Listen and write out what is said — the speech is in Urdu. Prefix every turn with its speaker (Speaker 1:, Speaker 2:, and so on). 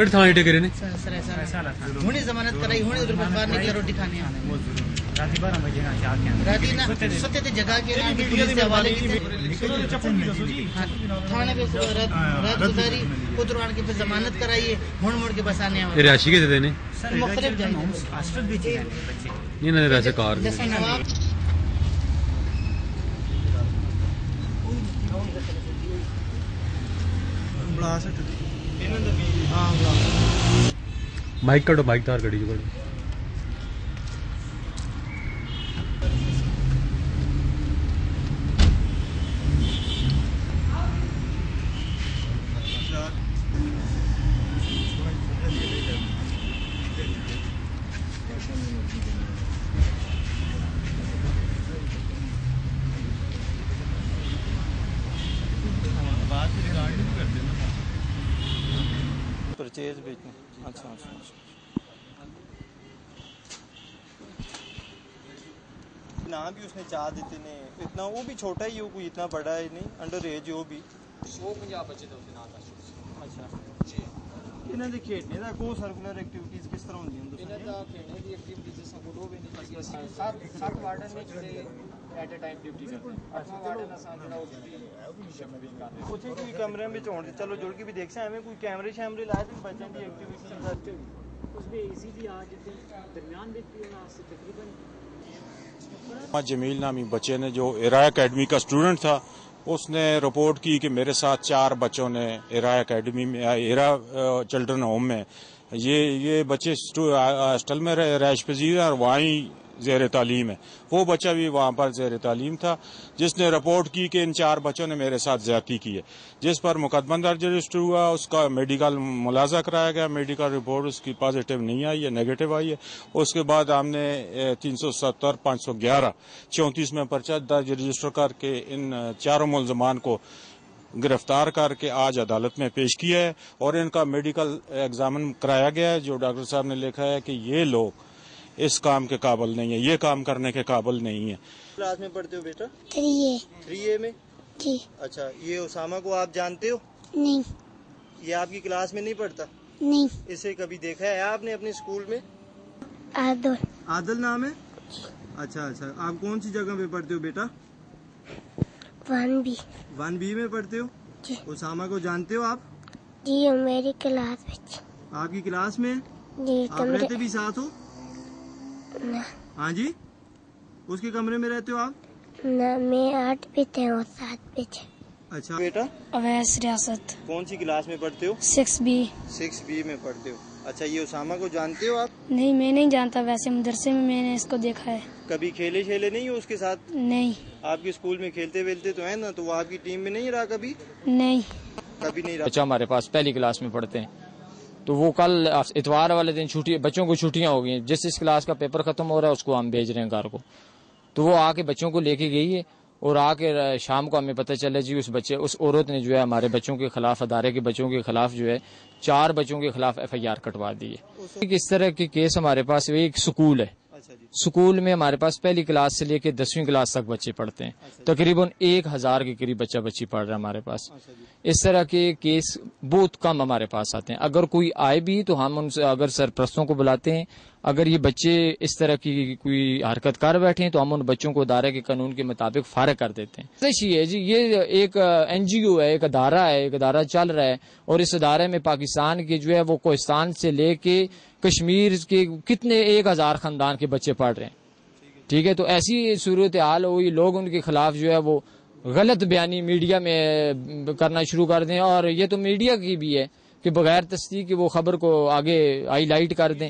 Speaker 1: کڑ تھانے ٹکرے نے
Speaker 2: ہونی ضمانت کرائی ہونی ادھر باہر نکلا روٹی کھانے راتی نا ستے تے جگہ کے نا پولیس کے حوالے کی تھانے پہ رات گزاری ادھر آن کے پھر ضمانت کرائیے مڑ مڑ کے بس آنے
Speaker 1: یہ راشی کے دیتے نے
Speaker 2: مختلف جائیں
Speaker 1: یہ نہ ویسے کار
Speaker 2: جیسے نواب
Speaker 1: مائک کٹو مائک تار گڑی جو کٹو
Speaker 3: پرچیز بیچنا اچھا نام بھی اس نے چاہ دیتے نے اتنا وہ بھی چھوٹا ہی ہو کوئی اتنا بڑا ہے نہیں انڈر ایج ہو بھی 150 بچے تو اچھا جی انہاں دے کھیڈنے دا کو سرکولر ایکٹیویٹیز کس طرح ہوندی ہیں انہاں دا کھیڈنے دی ایکٹیویٹیز سب کو بھی نہیں سات وارڈن نے جڑے ایٹ اے ٹائم ڈیوٹی کرتے ہیں اچھا وارڈن اساں جڑا وہ بھی کوئی کیمرے میں ہون چلو جڑ کے بھی دیکھ سا ایویں کوئی کیمرے شیمرے لائے تے بچوں دی ایکٹیویٹیز کرتے اس میں ایزی بھی آج درمیان بھی ہونا سے تقریباً
Speaker 4: جمیل نامی بچے نے جو ایرا اکیڈمی کا اسٹوڈنٹ تھا اس نے رپورٹ کی کہ میرے ساتھ 4 بچوں نے ایرا اکیڈمی میں ایرا چلڈرن ہوم میں یہ بچے ہاسٹل میں رہائش پذیر ہیں اور وہیں زیر تعلیم ہے. وہ بچہ بھی وہاں پر زیر تعلیم تھا جس نے رپورٹ کی کہ ان 4 بچوں نے میرے ساتھ زیادتی کی ہے جس پر مقدمہ درج رجسٹر ہوا. اس کا میڈیکل ملاحظہ کرایا گیا. میڈیکل رپورٹ اس کی پازیٹیو نہیں آئی ہے نیگیٹو آئی ہے. اس کے بعد ہم نے 370 511 34 میں پرچہ درج رجسٹر کر کے ان 4 ملزمان کو گرفتار کر کے آج عدالت میں پیش کیا ہے اور ان کا میڈیکل ایگزامن کرایا گیا ہے. جو ڈاکٹر صاحب نے لکھا ہے کہ یہ لوگ اس کام کے قابل نہیں ہیں, یہ کام کرنے کے قابل نہیں ہیں.
Speaker 3: کلاس میں پڑھتے ہو بیٹا؟
Speaker 5: 3A
Speaker 3: میں
Speaker 5: جی.
Speaker 3: اچھا یہ اسامہ کو آپ جانتے ہو؟
Speaker 5: نہیں.
Speaker 3: یہ آپ کی کلاس میں نہیں پڑھتا؟
Speaker 5: نہیں.
Speaker 3: اسے کبھی دیکھا ہے آپ نے اپنے اسکول میں؟ عادل نام ہے. اچھا آپ کون سی جگہ پہ پڑھتے ہو بیٹا؟ 1B میں پڑھتے ہو
Speaker 5: جی.
Speaker 3: اسامہ کو جانتے ہو آپ؟
Speaker 5: جی میری کلاس میں.
Speaker 3: آپ کی کلاس میں
Speaker 5: جی.
Speaker 3: آپ رہتے بھی ساتھ ہو؟ ہاں جی. اس کے کمرے میں رہتے ہو آپ؟
Speaker 5: نہ میں 8 پہ تھے اور 7 پہ تھے.
Speaker 3: اچھا بیٹا
Speaker 6: اویس ریاست
Speaker 3: کون سی کلاس میں پڑھتے ہو؟
Speaker 6: 6B
Speaker 3: میں پڑھتے ہو. اچھا یہ اسامہ کو جانتے ہو آپ؟
Speaker 6: نہیں میں نہیں جانتا, ویسے مدرسے میں نے اس کو دیکھا ہے.
Speaker 3: کبھی کھیلے نہیں ہو اس کے ساتھ؟
Speaker 6: نہیں.
Speaker 3: آپ کے اسکول میں کھیلتے ویلتے تو ہیں نا, تو وہ آپ کی ٹیم میں نہیں رہا کبھی؟
Speaker 6: نہیں.
Speaker 3: کبھی نہیں رہا.
Speaker 7: بچہ ہمارے پاس پہلی کلاس میں پڑھتے ہیں تو وہ کل اتوار والے دن چھٹی, بچوں کو چھٹیاں ہو گئی ہیں. جس کلاس کا پیپر ختم ہو رہا ہے اس کو ہم بھیج رہے ہیں گھر کو. تو وہ آ کے بچوں کو لے کے گئی ہے اور آ کے شام کو ہمیں پتہ چلا جی اس عورت نے جو ہے ہمارے بچوں کے خلاف, ادارے کے بچوں کے خلاف جو ہے 4 بچوں کے خلاف FIR کٹوا دی ہے. اس طرح کے کیس ہمارے پاس ایک سکول ہے. سکول میں ہمارے پاس پہلی کلاس سے لے کے 10ویں کلاس تک بچے پڑھتے ہیں. تقریباً 1000 کے قریب بچہ بچی پڑھ رہا ہے ہمارے پاس. اس طرح کے کیس بہت کم ہمارے پاس آتے ہیں. اگر کوئی آئے بھی تو ہم ان سے اگر سرپرستوں کو بلاتے ہیں. اگر یہ بچے اس طرح کی کوئی حرکت کر بیٹھے ہیں تو ہم ان بچوں کو ادارے کے قانون کے مطابق فارغ کر دیتے ہیں. جی یہ ایک NGO ہے, ایک ادارہ چل رہا ہے اور اس ادارے میں پاکستان کے جو ہے وہ کوہستان سے لے کے کشمیر کے کتنے 1000 خاندان کے بچے پڑھ رہے ہیں. ٹھیک ہے, تو ایسی صورتحال ہوئی, لوگ ان کے خلاف جو ہے وہ غلط بیانی میڈیا میں کرنا شروع کر دیں. اور یہ تو میڈیا کی بھی ہے کہ بغیر تصدیق کی وہ خبر کو آگے ہائی لائٹ کر دیں.